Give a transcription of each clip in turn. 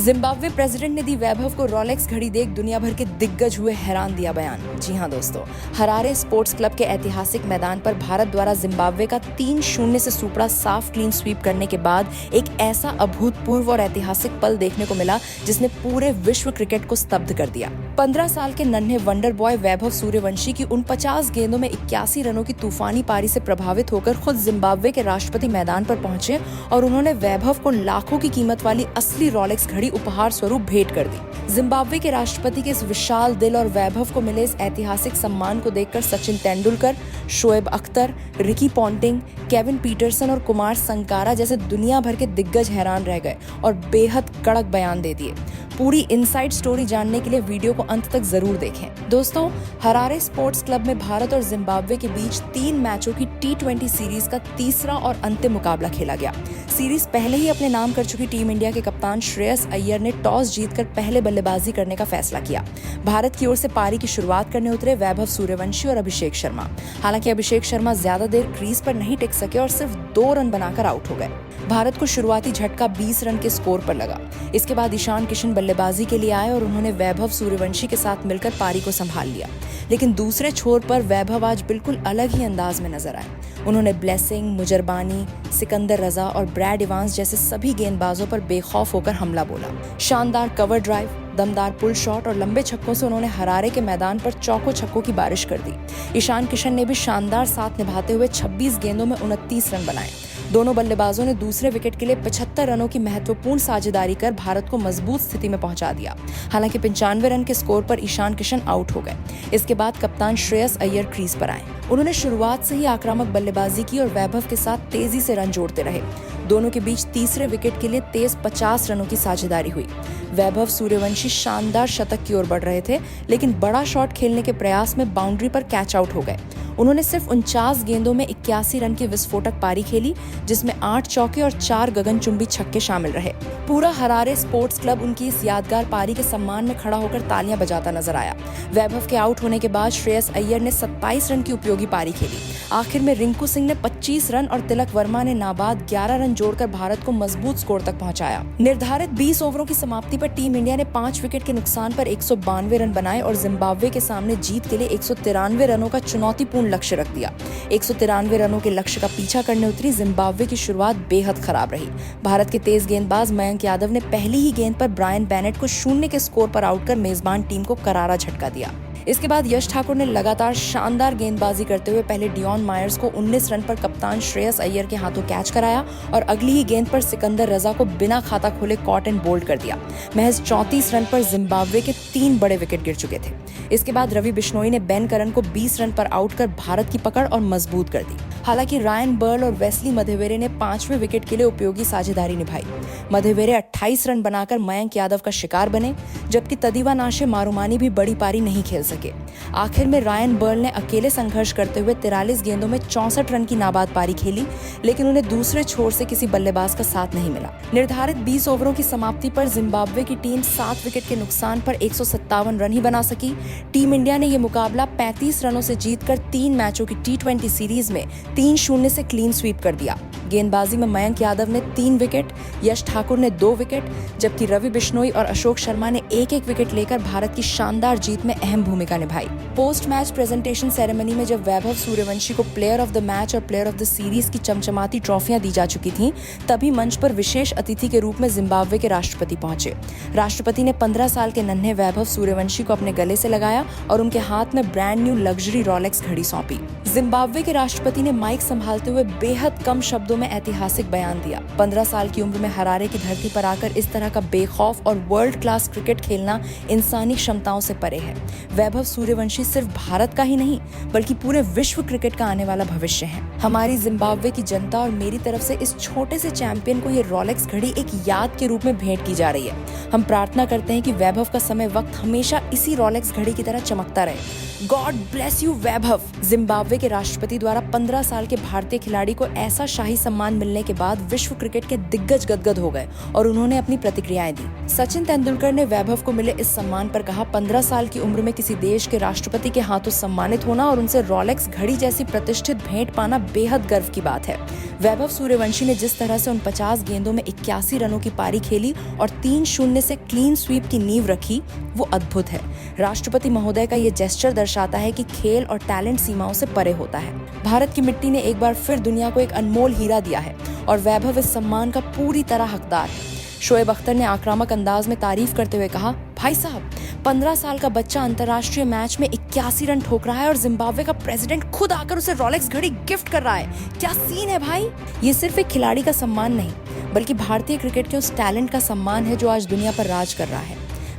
Zimbabwe president ने दी वैभव को Rolex घड़ी देख दुनिया भर के दिग्गज हुए हैरान, दिया बयान। जी हां दोस्तों, हरारे स्पोर्ट्स क्लब के ऐतिहासिक मैदान पर भारत द्वारा जिम्बाब्वे का 3-0 से सुपड़ा साफ क्लीन स्वीप करने के बाद एक ऐसा अभूतपूर्व और ऐतिहासिक पल देखने को मिला जिसने पूरे विश्व क्रिकेट को स्तब्ध कर दिया। 15 साल के नन्हे वंडर बॉय वैभव सूर्यवंशी की उन 50 गेंदों में 81 रनों की तूफानी पारी से प्रभावित होकर खुद जिम्बाब्वे के राष्ट्रपति मैदान पर पहुंचे और उन्होंने वैभव को लाखों की कीमत वाली असली रोलेक्स घड़ी उपहार स्वरूप भेंट कर दी। जिम्बाब्वे के राष्ट्रपति के इस विशाल दिल और वैभव को मिले इस ऐतिहासिक सम्मान को देखकर Sachin Tendulkar, Shoaib Akhtar, Ricky Ponting, Kevin Pietersen और कुमार संकारा जैसे दुनिया भर के दिग्गज हैरान रह गए और बेहद कड़क बयान दे दिए। पूरी इनसाइड स्टोरी जानने के लिए वीडियो को अंत तक जरूर देखें। दोस्तों, हरारे स्पोर्ट्स क्लब में भारत और जिम्बाब्वे के बीच 3 मैचों की T20 सीरीज का तीसरा और अंतिम मुकाबला खेला गया। सीरीज पहले ही अपने नाम कर चुकी टीम इंडिया के कप्तान श्रेयस अय्यर ने टॉस जीतकर पहले बल्लेबाजी करने का फैसला किया। भारत की ओर से पारी की शुरुआत करने उतरे वैभव सूर्यवंशी और अभिषेक शर्मा। हालांकि अभिषेक शर्मा ज्यादा देर क्रीज पर नहीं टिक सके और सिर्फ 2 रन बनाकर आउट हो गए। भारत को शुरुआती झटका 20 रन के स्कोर पर लगा। इसके बाद ईशान किशन बल्लेबाजी के लिए आए और उन्होंने वैभव सूर्यवंशी के साथ मिलकर पारी को संभाल लिया। लेकिन दूसरे छोर पर वैभव आज बिल्कुल अलग ही अंदाज में नजर आए। उन्होंने ब्लेसिंग, मुजरबानी, सिकंदर रजा और ब्रैड इवांस जैसे सभी गेंदबाजों पर बेखौफ होकर हमला बोला। शानदार कवर ड्राइव, दमदार पुल शॉट और लंबे छक्कों से उन्होंने हरारे के मैदान पर चौकों छक्कों की बारिश कर दी। ईशान किशन ने भी शानदार साथ निभाते हुए 26 गेंदों में 29 रन बनाए। दोनों बल्लेबाजों ने दूसरे विकेट के लिए 75 रनों की महत्वपूर्ण साझेदारी कर भारत को मजबूत स्थिति में पहुंचा दिया। हालांकि 95 रन के स्कोर पर ईशान किशन आउट हो गए। इसके बाद कप्तान श्रेयस अय्यर क्रीज पर आए। उन्होंने शुरुआत से ही आक्रामक बल्लेबाजी की और वैभव के साथ तेजी से रन जोड़ते रहे। दोनों के बीच तीसरे विकेट के लिए तेज 50 रनों की साझेदारी हुई। वैभव सूर्यवंशी शानदार शतक की ओर बढ़ रहे थे, लेकिन बड़ा शॉट खेलने के प्रयास में बाउंड्री पर कैच आउट हो गए। उन्होंने सिर्फ 49 गेंदों में 81 रन की विस्फोटक पारी खेली, जिसमें 8 चौके और 4 गगनचुंबी छक्के शामिल रहे। पूरा हरारे स्पोर्ट्स क्लब उनकी इस यादगार पारी के सम्मान में खड़ा होकर तालियां बजाता नजर आया। वैभव के आउट होने के बाद श्रेयस अय्यर ने 27 रन की उपयोगी पारी खेली। आखिर में रिंकू सिंह ने 25 रन और तिलक वर्मा ने नाबाद 11 रन जोड़कर भारत को मजबूत स्कोर तक पहुंचाया। निर्धारित 20 ओवरों की समाप्ति पर टीम इंडिया ने 5 विकेट के नुकसान पर 192 रन बनाए और जिम्बाब्वे के सामने जीत के लिए 193 रनों का चुनौतीपूर्ण लक्ष्य रख दिया। 193 रनों के लक्ष्य का पीछा करने उतरी जिम्बाब्वे की शुरुआत बेहद खराब रही। भारत के तेज गेंदबाज मयंक यादव ने पहली ही गेंद पर ब्रायन बेनेट को 0 के स्कोर पर आउट कर मेजबान टीम को करारा झटका दिया। इसके बाद यश ठाकुर ने लगातार शानदार गेंदबाजी करते हुए पहले डियॉन मायर्स को 19 रन पर कप्तान श्रेयस अय्यर के हाथों कैच कराया और अगली ही गेंद पर सिकंदर रजा को बिना खाता खोले कॉट एंड बोल्ड कर दिया। महज 34 रन पर जिम्बाब्वे के 3 बड़े विकेट गिर चुके थे। इसके बाद रवि बिश्नोई ने बेन करन को 20 रन पर आउट कर भारत की पकड़ और मजबूत कर दी। हालांकि रायन बर्ल और वेस्ली मधेवेरे ने 5वें विकेट के लिए उपयोगी साझेदारी निभाई। मधेवेरे 28 रन बनाकर मयंक यादव का शिकार बने, जबकि तदीवा नाशे मारूमानी भी बड़ी पारी नहीं खेल सके। आखिर में रायन बर्ल ने अकेले संघर्ष करते हुए 43 गेंदों में 64 रन की नाबाद पारी खेली, लेकिन उन्हें दूसरे छोर से किसी बल्लेबाज का साथ नहीं मिला। निर्धारित 20 ओवरों की समाप्ति पर जिम्बाब्वे की टीम 7 विकेट के नुकसान पर 157 रन ही बना सकी। टीम इंडिया ने यह मुकाबला 35 रनों से जीतकर 3 मैचों की T20 सीरीज में 3-0 से क्लीन स्वीप कर दिया। गेंदबाजी में मयंक यादव ने 3 विकेट, यश ठाकुर ने 2 विकेट, जबकि रवि बिश्नोई और अशोक शर्मा ने 1-1 विकेट लेकर भारत की शानदार जीत में अहम भूमिका निभाई। पोस्ट मैच प्रेजेंटेशन सेरेमनी में जब वैभव सूर्यवंशी को प्लेयर ऑफ द मैच और प्लेयर ऑफ द सीरीज की चमचमाती ट्रॉफियां दी जा चुकी थीं, तभी मंच पर विशेष अतिथि के रूप में जिम्बाब्वे के राष्ट्रपति पहुंचे। राष्ट्रपति ने 15 साल के नन्हे वैभव सूर्यवंशी को अपने गले से लगाया और उनके हाथ में ब्रांड न्यू लग्जरी रोलेक्स घड़ी सौंपी। जिम्बाब्वे के राष्ट्रपति ने माइक संभालते हुए बेहद कम शब्दों में ऐतिहासिक बयान दिया। 15 साल की उम्र में हरारे की धरती पर आकर इस तरह का बेखौफ और वर्ल्ड क्लास क्रिकेट खेलना इंसानी क्षमताओं से परे है। वैभव सूर्यवंशी सिर्फ भारत का ही नहीं, बल्कि पूरे विश्व क्रिकेट का आने वाला भविष्य है। हमारी जिम्बाब्वे की जनता और मेरी तरफ से इस छोटे से चैंपियन को ये रोलेक्स घड़ी एक याद के रूप में भेंट की जा रही है। हम प्रार्थना करते हैं कि वैभव का समय वक्त हमेशा इसी रोलेक्स घड़ी की तरह चमकता रहे। God bless you Vaibhav. Zimbabwe के राष्ट्रपति द्वारा 15 साल के भारतीय खिलाड़ी को ऐसा शाही सम्मान मिलने के बाद विश्व क्रिकेट के दिग्गज गदगद हो गए और उन्होंने अपनी प्रतिक्रियाएं दी। सचिन तेंदुलकर ने वैभव को मिले इस सम्मान पर कहा, 15 साल की उम्र में किसी देश के राष्ट्रपति के हाथों सम्मानित होना और उनसे रोलेक्स घड़ी जैसी प्रतिष्ठित भेंट पाना बेहद गर्व की बात है। वैभव सूर्यवंशी ने जिस तरह से उन 50 गेंदों में 81 रनों की पारी खेली और 3-0 शून्य से क्लीन स्वीप की नींव रखी वो अद्भुत है। राष्ट्रपति महोदय का ये जेस्चर दर्शाता है कि खेल और टैलेंट सीमाओं से परे होता है। भारत की मिट्टी ने एक बार फिर दुनिया को एक अनमोल हीरा दिया है और वैभव इस सम्मान का पूरी तरह हकदार है। शोएब अख्तर ने आक्रामक अंदाज में तारीफ करते हुए कहा, भाई साहब 15 साल का बच्चा अंतर्राष्ट्रीय मैच में 81 रन ठोक रहा है और जिम्बाब्वे का प्रेसिडेंट खुद आकर उसे रोलेक्स घड़ी गिफ्ट कर रहा है। क्या सीन है भाई। ये सिर्फ एक खिलाड़ी का सम्मान नहीं बल्कि भारतीय क्रिकेट के उस टैलेंट का सम्मान है जो आज दुनिया पर राज कर रहा है।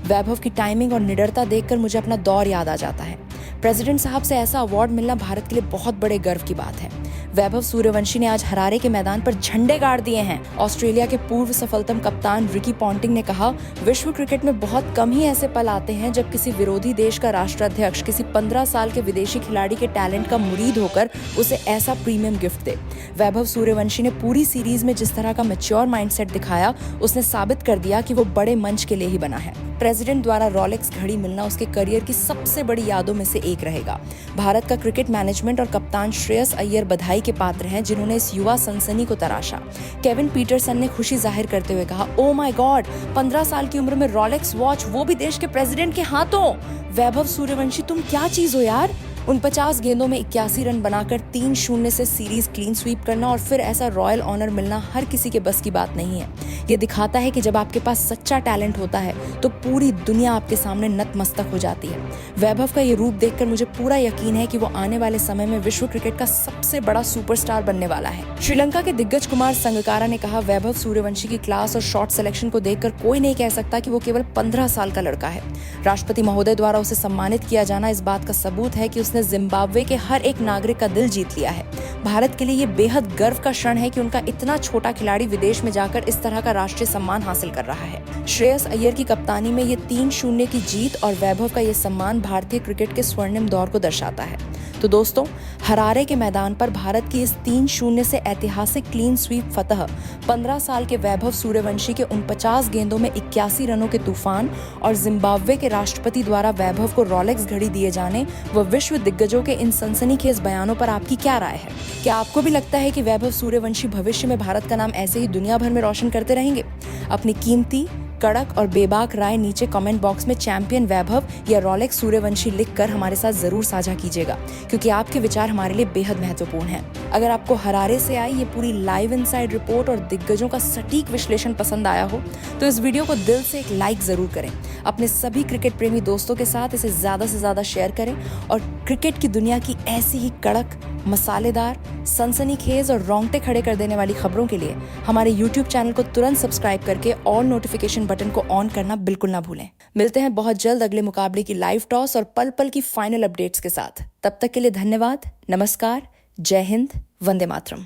वैभव की टाइमिंग और निडरता देखकर मुझे अपना दौर याद आ जाता है। प्रेसिडेंट साहब से ऐसा अवार्ड मिलना भारत के लिए बहुत बड़े गर्व की बात है। वैभव सूर्यवंशी ने आज हरारे के मैदान पर झंडे गाड़ दिए हैं। ऑस्ट्रेलिया के पूर्व सफलतम कप्तान रिकी पॉन्टिंग ने कहा, विश्व क्रिकेट में बहुत कम ही ऐसे पल आते हैं जब किसी विरोधी देश का राष्ट्राध्यक्ष किसी 15 साल के विदेशी खिलाड़ी के टैलेंट का मुरीद होकर उसे ऐसा प्रीमियम गिफ्ट दे। वैभव सूर्यवंशी ने पूरी सीरीज में जिस तरह का मैच्योर माइंडसेट दिखाया, उसने साबित कर दिया कि वो बड़े मंच के लिए ही बना है। प्रेसिडेंट द्वारा रोलेक्स घड़ी मिलना उसके करियर की सबसे बड़ी यादों में से एक रहेगा। भारत का क्रिकेट मैनेजमेंट और कप्तान श्रेयस अय्यर बधाई के पात्र हैं जिन्होंने इस युवा सनसनी को तराशा। केविन पीटरसन ने खुशी जाहिर करते हुए कहा, ओ माय गॉड, 15 साल की उम्र में रोलेक्स वॉच, वो भी देश के प्रेसिडेंट के हाथों। वैभव सूर्यवंशी तुम क्या चीज हो यार। 49 गेंदों में 81 रन बनाकर 3-0 से सीरीज क्लीन स्वीप करना और फिर ऐसा रॉयल ऑनर मिलना हर किसी के बस की बात नहीं है। ये दिखाता है कि जब आपके पास सच्चा टैलेंट होता है तो पूरी दुनिया आपके सामने नतमस्तक हो जाती है। वैभव का ये रूप देखकर मुझे पूरा यकीन है कि वो आने वाले समय में विश्व क्रिकेट का सबसे बड़ा सुपरस्टार बनने वाला है। श्रीलंका के दिग्गज कुमार संगकारा ने कहा, वैभव सूर्यवंशी की क्लास और शॉट सिलेक्शन को देखकर कोई नहीं कह सकता कि वो केवल 15 साल का लड़का है। राष्ट्रपति महोदय द्वारा उसे सम्मानित किया जाना इस बात का सबूत है कि उसने जिम्बाब्वे के हर एक नागरिक का दिल जीत लिया है। भारत के लिए ये बेहद गर्व का क्षण है कि उनका इतना छोटा खिलाड़ी विदेश में जाकर इस तरह का राष्ट्रीय सम्मान हासिल कर रहा है। श्रेयस अय्यर की कप्तानी में ये 3-0 की जीत और वैभव का ये सम्मान भारतीय क्रिकेट के स्वर्णिम दौर को दर्शाता है। तो दोस्तों, हरारे के मैदान पर भारत की इस 3-0 से ऐतिहासिक क्लीन स्वीप फतह, 15 साल के वैभव सूर्यवंशी के 49 गेंदों में 81 रनों के तूफान और जिम्बाब्वे के राष्ट्रपति द्वारा वैभव को रोलेक्स घड़ी दिए जाने व विश्व दिग्गजों के इन सनसनीखेज बयानों पर आपकी क्या राय है? क्या आपको भी लगता है कि वैभव सूर्यवंशी भविष्य में भारत का नाम ऐसे ही दुनिया भर में रोशन करते रहेंगे? अपनी कीमती, कड़क और बेबाक राय नीचे कमेंट बॉक्स में चैंपियन वैभव या रोलेक्स सूर्यवंशी लिखकर हमारे साथ जरूर साझा कीजिएगा, क्योंकि आपके विचार हमारे लिए बेहद महत्वपूर्ण हैं। अगर आपको हरारे से आई ये पूरी लाइव इनसाइड रिपोर्ट और दिग्गजों का सटीक विश्लेषण पसंद आया हो तो इस वीडियो को दिल से एक लाइक जरूर करें। अपने सभी क्रिकेट प्रेमी दोस्तों के साथ इसे ज्यादा से ज्यादा शेयर करें और क्रिकेट की दुनिया की ऐसी ही कड़क, मसालेदार, सनसनीखेज और रोंगटे खड़े कर देने वाली खबरों के लिए हमारे YouTube चैनल को तुरंत सब्सक्राइब करके ऑल नोटिफिकेशन बटन को ऑन करना बिल्कुल ना भूलें। मिलते हैं बहुत जल्द अगले मुकाबले की लाइव टॉस और पल पल की फाइनल अपडेट्स के साथ। तब तक के लिए धन्यवाद, नमस्कार, जय हिंद, वंदे मातरम।